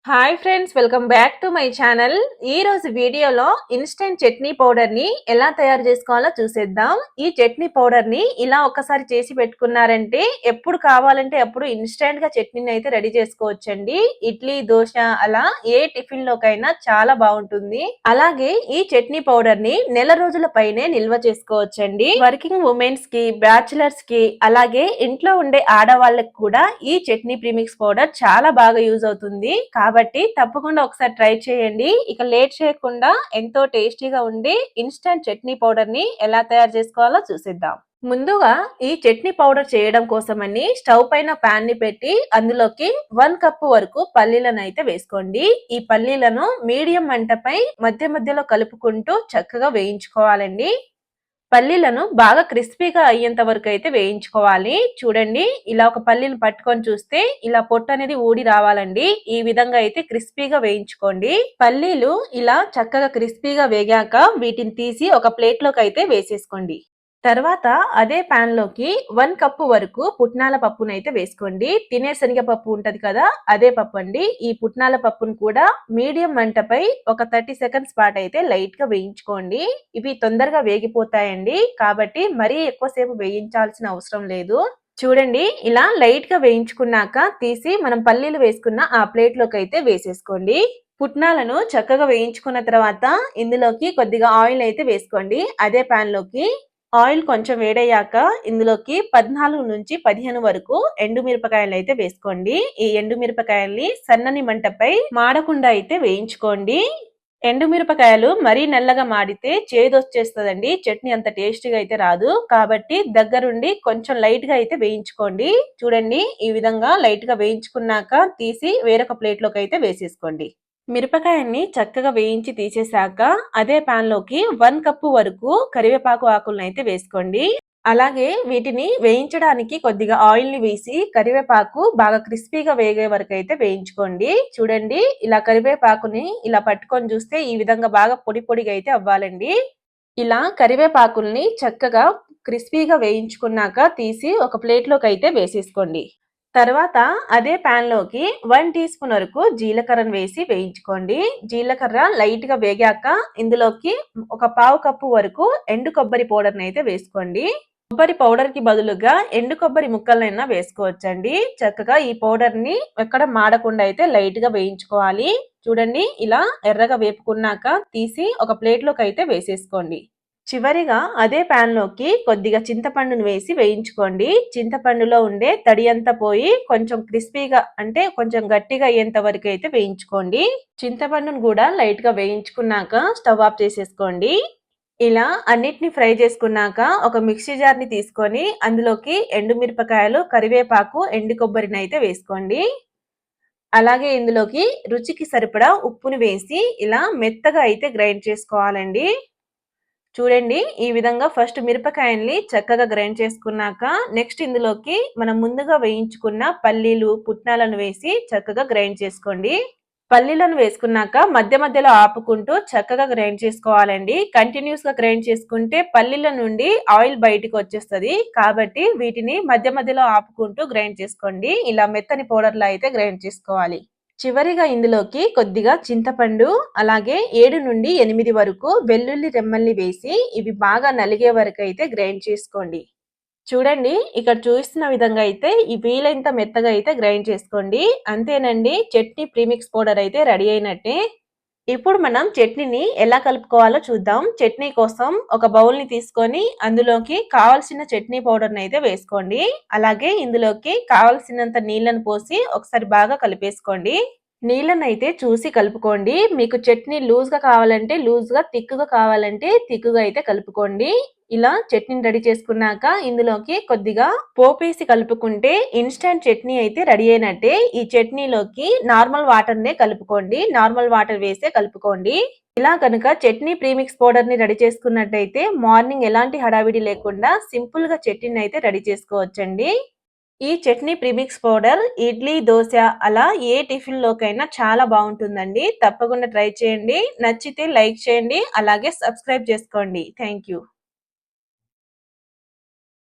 Hi friends, welcome back to my channel. ఈ రోజు వీడియోలో ఇన్స్టెంట్ చట్నీ పౌడర్ ని ఎలా తయారు చేసుకోవాలో చూసేద్దాం. ఈ చట్నీ పౌడర్ ని ఇలా ఒకసారి చేసి పెట్టుకున్నారంటే ఎప్పుడు కావాలంటే అప్పుడు ఇన్స్టెంట్ గా చట్నీని అయితే రెడీ చేసుకోవచ్చండి. ఇడ్లీ, దోశ అలా ఏ టిఫిన్ లోకైనా చాలా బాగుంటుంది. అలాగే ఈ చట్నీ పౌడర్ ని నెల రోజుల పైనే నిల్వ చేసుకోవచ్చండి. వర్కింగ్ ఉమెన్స్ కి, బ్యాచులర్స్ కి, అలాగే ఇంట్లో ఉండే ఆడవాళ్ళకి కూడా ఈ చట్నీ ప్రీమిక్స్ పౌడర్ చాలా బాగా యూజ్ అవుతుంది. కాబట్టి తప్పకుండా ఒకసారి ట్రై చేయండి. ఇక లేట్ చేయకుండా ఎంతో టేస్టీగా ఉండే ఇన్స్టంట్ చట్నీ పౌడర్ ని ఎలా తయారు చేసుకోవాలో చూసేద్దాం. ముందుగా ఈ చట్నీ పౌడర్ చేయడం కోసమని స్టవ్ పైన పాన్ ని పెట్టి అందులోకి 1 కప్పు వరకు పల్లీలను అయితే వేసుకోండి. ఈ పల్లీలను మీడియం మంటపై మధ్య మధ్యలో కలుపుకుంటూ చక్కగా వేయించుకోవాలండి. పల్లీలను బాగా క్రిస్పీగా అయ్యేంత వరకు అయితే వేయించుకోవాలి. చూడండి, ఇలా ఒక పల్లీని పట్టుకొని చూస్తే ఇలా పొట్టు అనేది ఊడి రావాలండి. ఈ విధంగా అయితే క్రిస్పీగా వేయించుకోండి. పల్లీలు ఇలా చక్కగా క్రిస్పీగా వేగాక వీటిని తీసి ఒక ప్లేట్ లోకి అయితే వేసేసుకోండి. తర్వాత అదే పాన్ లోకి 1 కప్పు వరకు పుట్నాల పప్పును అయితే వేసుకోండి. తినే శనగపప్పు ఉంటది కదా, అదే పప్పు అండి. ఈ పుట్నాల పప్పును కూడా మీడియం మంటపై ఒక 30 సెకండ్స్ పాటు అయితే లైట్ గా వేయించుకోండి. ఇవి తొందరగా వేగిపోతాయండి, కాబట్టి మరీ ఎక్కువసేపు వేయించాల్సిన అవసరం లేదు. చూడండి, ఇలా లైట్ గా వేయించుకున్నాక తీసి మనం పల్లీలు వేసుకున్న ఆ ప్లేట్ లోకి అయితే వేసేసుకోండి. పుట్నాలను చక్కగా వేయించుకున్న తర్వాత ఇందులోకి కొద్దిగా ఆయిల్ అయితే వేసుకోండి. అదే పాన్ లోకి ఆయిల్ కొంచెం వేడయ్యాక ఇందులోకి 14 నుంచి 15 వరకు ఎండుమిరపకాయలు అయితే వేసుకోండి. ఈ ఎండుమిరపకాయల్ని సన్నని మంటపై మాడకుండా అయితే వేయించుకోండి. ఎండుమిరపకాయలు మరీ నల్లగా మాడితే చేదొచ్చేస్తుందండి, చట్నీ అంత టేస్టీగా అయితే రాదు. కాబట్టి దగ్గరుండి కొంచెం లైట్ గా అయితే వేయించుకోండి. చూడండి, ఈ విధంగా లైట్ గా వేయించుకున్నాక తీసి వేరొక ప్లేట్ లోకి అయితే వేసేసుకోండి. మిరపకాయన్ని చక్కగా వేయించి తీసేశాక అదే పాన్ లోకి 1 కప్పు వరకు కరివేపాకు ఆకులను అయితే వేసుకోండి. అలాగే వీటిని వేయించడానికి కొద్దిగా ఆయిల్ ని వేసి కరివేపాకు బాగా క్రిస్పీగా వేగే వరకు అయితే వేయించుకోండి. చూడండి, ఇలా కరివేపాకుని ఇలా పట్టుకొని చూస్తే ఈ విధంగా బాగా పొడి పొడిగా అయితే అవ్వాలండి. ఇలా కరివేపాకుల్ని చక్కగా క్రిస్పీగా వేయించుకున్నాక తీసి ఒక ప్లేట్ లోకి అయితే వేసేసుకోండి. తర్వాత అదే పాన్ లోకి 1 టీ స్పూన్ వరకు జీలకర్రను వేసి వేయించుకోండి. జీలకర్ర లైట్ గా వేగాక ఇందులోకి ఒక పావు కప్పు వరకు ఎండు కొబ్బరి పౌడర్ అయితే వేసుకోండి. కొబ్బరి పౌడర్ కి బదులుగా ఎండు కొబ్బరి ముక్కలైనా వేసుకోవచ్చండి. చక్కగా ఈ పౌడర్ ని ఎక్కడ మాడకుండా అయితే లైట్ గా వేయించుకోవాలి. చూడండి, ఇలా ఎర్రగా వేపుకున్నాక తీసి ఒక ప్లేట్ లోకి అయితే వేసేసుకోండి. చివరిగా అదే పాన్ లోకి కొద్దిగా చింతపండును వేసి వేయించుకోండి. చింతపండులో ఉండే తడి అంతా పోయి కొంచెం క్రిస్పీగా అంటే కొంచెం గట్టిగా అయ్యేంత వరకు అయితే వేయించుకోండి. చింతపండును కూడా లైట్ గా వేయించుకున్నాక స్టవ్ ఆఫ్ చేసేసుకోండి. ఇలా అన్నిటిని ఫ్రై చేసుకున్నాక ఒక మిక్సీ జార్ ని తీసుకొని అందులోకి ఎండుమిరపకాయలు, కరివేపాకు, ఎండు కొబ్బరిని అయితే వేసుకోండి. అలాగే ఇందులోకి రుచికి సరిపడా ఉప్పుని వేసి ఇలా మెత్తగా అయితే గ్రైండ్ చేసుకోవాలండి. చూడండి, ఈ విధంగా ఫస్ట్ మిరపకాయల్ని చక్కగా గ్రైండ్ చేసుకున్నాక నెక్స్ట్ ఇందులోకి మనం ముందుగా వేయించుకున్న పల్లీలు, పుట్నాలను వేసి చక్కగా గ్రైండ్ చేసుకోండి. పల్లీలను వేసుకున్నాక మధ్య మధ్యలో ఆపుకుంటూ చక్కగా గ్రైండ్ చేసుకోవాలండి. కంటిన్యూస్ గా గ్రైండ్ చేసుకుంటే పల్లీల నుండి ఆయిల్ బయటికి వచ్చేస్తుంది. కాబట్టి వీటిని మధ్య మధ్యలో ఆపుకుంటూ గ్రైండ్ చేసుకోండి. ఇలా మెత్తని పౌడర్ లా అయితే గ్రైండ్ చేసుకోవాలి. చివరిగా ఇందులోకి కొద్దిగా చింతపండు, అలాగే 7 నుండి 8 వరకు వెల్లుల్లి రెమ్మల్ని వేసి ఇవి బాగా నలిగే వరకు అయితే గ్రైండ్ చేసుకోండి. చూడండి, ఇక్కడ చూస్తున్న విధంగా అయితే ఈ వీలైనంత మెత్తగా అయితే గ్రైండ్ చేసుకోండి. అంతేనండి, చట్నీ ప్రీమిక్స్ పౌడర్ అయితే రెడీ అయినట్టే. ఇప్పుడు మనం చట్నీని ఎలా కలుపుకోవాలో చూద్దాం. చట్నీ కోసం ఒక బౌల్ ని తీసుకొని అందులోకి కావాల్సిన చట్నీ పౌడర్ ని అయితే వేసుకోండి. అలాగే ఇందులోకి కావాల్సినంత నీళ్లను పోసి ఒకసారి బాగా కలిపేసుకోండి. నీళ్ళని అయితే చూసి కలుపుకోండి. మీకు చట్నీ లూజ్ గా కావాలంటే లూజ్ గా, తిక్కుగా కావాలంటే తిక్కుగా అయితే కలుపుకోండి. ఇలా చట్నీని రెడీ చేసుకున్నాక ఇందులోకి కొద్దిగా పోపేసి కలుపుకుంటే ఇన్స్టంట్ చట్నీ అయితే రెడీ అయినట్టే. ఈ చట్నీలోకి నార్మల్ వాటర్ నే కలుపుకోండి. నార్మల్ వాటర్ వేసే కలుపుకోండి. ఇలా కనుక చట్నీ ప్రీమిక్స్ పౌడర్ ని రెడీ చేసుకున్నట్టయితే మార్నింగ్ ఎలాంటి హడావిడి లేకుండా సింపుల్ గా చట్నీని అయితే రెడీ చేసుకోవచ్చండి. ఈ చట్నీ ప్రీమిక్స్ పౌడర్ ఇడ్లీ, దోశ అలా ఏ టిఫిన్ లోకైనా చాలా బాగుంటుందండి. తప్పకుండా ట్రై చేయండి. నచ్చితే లైక్ చేయండి, అలాగే సబ్స్క్రైబ్ చేసుకోండి. Thank you.